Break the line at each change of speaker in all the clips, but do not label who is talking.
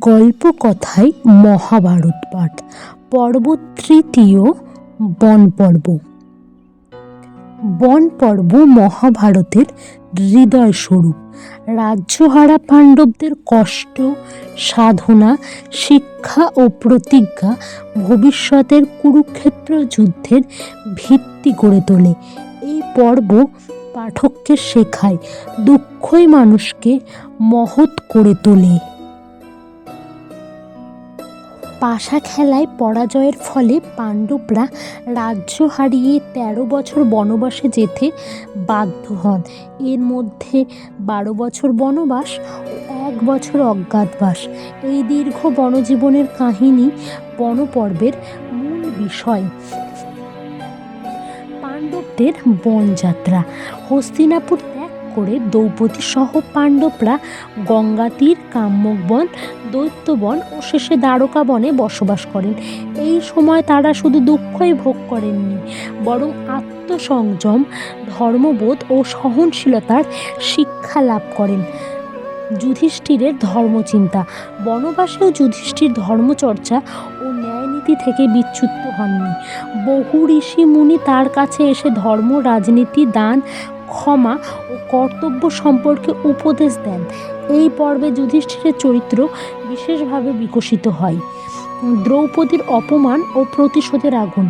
গল্পকথায় মহাভারত পাঠ পর্ব তৃতীয় বন পর্ব। বন পর্ব মহাভারতের হৃদয় স্বরূপ। রাজ্যহারা পাণ্ডবদের কষ্ট, সাধনা, শিক্ষা ও প্রতিজ্ঞা ভবিষ্যতের কুরুক্ষেত্র যুদ্ধের ভিত্তি করে তোলে। এই পর্ব পাঠককে শেখায় দুঃখই মানুষকে মহৎ করে তোলে। পাশা খেলায় পরাজয়ের ফলে পাণ্ডবরা রাজ্য হারিয়ে ১৩ বছর বনবাসে যেতে বাধ্য হন। এর মধ্যে ১২ বছর বনবাস ও ১ বছর অজ্ঞাতবাস। এই দীর্ঘ বনজীবনের কাহিনী বনপর্বের মূল বিষয়। পাণ্ডবদের বনযাত্রা। হস্তিনাপুর ত্যাগ করে দ্রৌপদী সহ পাণ্ডবরা গঙ্গা তীর, কাম্যক বন, দৈত্যবন ও শেষে দ্বারকা বনে বসবাস করেন। এই সময় তারা শুধু দুঃখই ভোগ করেননি, বরং আত্মসংযম, ধর্মবোধ ও সহনশীলতার শিক্ষা লাভ করেন। যুধিষ্ঠিরের ধর্মচিন্তা। বনবাসেও যুধিষ্ঠির ধর্মচর্চা ও ন্যায়নীতি থেকে বিচ্যুত হননি। বহু ঋষি মুনি তার কাছে এসে ধর্ম, রাজনীতি, দান, ক্ষমা ও কর্তব্য সম্পর্কে উপদেশ দেন। এই পর্বে যুধিষ্ঠিরের চরিত্র বিশেষভাবে বিকশিত হয়। দ্রৌপদীর অপমান ও প্রতিশোধের আগুন।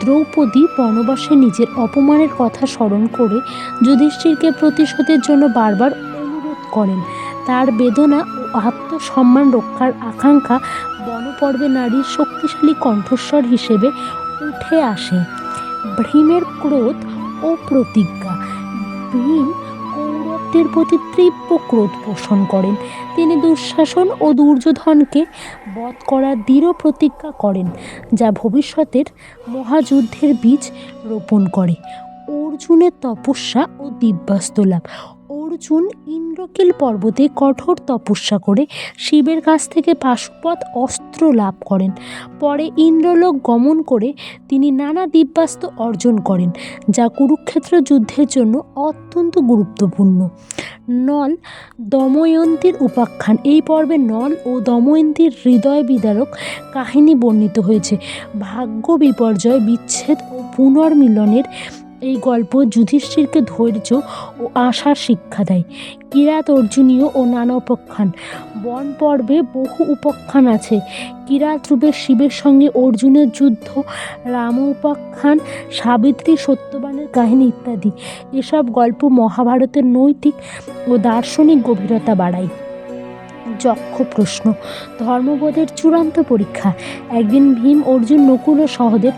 দ্রৌপদী বনবাসে নিজের অপমানের কথা স্মরণ করে যুধিষ্ঠিরকে প্রতিশোধের জন্য বারবার অনুরোধ করেন। তার বেদনা ও আত্মসম্মান রক্ষার আকাঙ্ক্ষা বনপর্বে নারীর শক্তিশালী কণ্ঠস্বর হিসেবে উঠে আসে। ভীমের ক্রোধ ও প্রতিজ্ঞা। ভীম কৌরবদের প্রতি তীব্র ক্রোধ পোষণ করেন। তিনি দুঃশাসন ও দুর্যোধনকে বধ করার দৃঢ় প্রতিজ্ঞা করেন, যা ভবিষ্যতের মহাযুদ্ধের বীজ রোপণ করে। অর্জুনের তপস্যা ও দিব্যাস্ত্র লাভ। অর্জুন ইন্দ্রকিল পর্বতে কঠোর তপস্যা করে শিবের কাছ থেকে পাশুপত অস্ত্র লাভ করেন। পরে ইন্দ্রলোক গমন করে তিনি নানা দিব্যাস্ত্র অর্জন করেন, যা কুরুক্ষেত্র যুদ্ধের জন্য অত্যন্ত গুরুত্বপূর্ণ। নল দময়ন্তীর উপাখ্যান। এই পর্বে নল ও দময়ন্তীর হৃদয় বিদারক কাহিনী বর্ণিত হয়েছে। ভাগ্য বিপর্যয়, বিচ্ছেদ ও পুনর্মিলনের এই গল্প যুধিষ্ঠিরকে ধৈর্য ও আশার শিক্ষা দেয়। কিরাত অর্জুনীয় ও নানা উপাখ্যান। বন পর্বে বহু উপাখ্যান আছে। কিরাত রূপে শিবের সঙ্গে অর্জুনের যুদ্ধ, রাম উপাখ্যান, সাবিত্রী, সত্যবানের কাহিনী ইত্যাদি। এসব গল্প মহাভারতের নৈতিক ও দার্শনিক গভীরতা বাড়ায়। যক্ষ প্রশ্ন। ধর্মবোধের চূড়ান্ত পরীক্ষা। একদিন ভীম, অর্জুন, নকুল ও সহদেব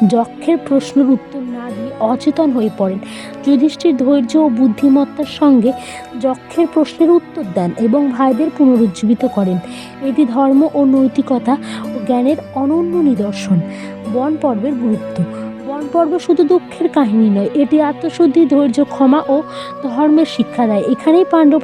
যক্ষের প্রশ্নের উত্তর না দিয়ে অচেতন হয়ে পড়েন। যুধিষ্ঠির ধৈর্য ও বুদ্ধিমত্তার সঙ্গে যক্ষের প্রশ্নের উত্তর দেন এবং ভাইদের পুনরুজ্জীবিত করেন। এটি ধর্ম ও নৈতিকতা ও জ্ঞানের অনন্য নিদর্শন। বন পর্বের গুরুত্ব। বন পর্ব শুধু দুঃখের কাহিনী নয়, এটি আত্মশুদ্ধি, ধৈর্য, ক্ষমা ও ধর্মের শিক্ষা দেয়। এখানেই পাণ্ডব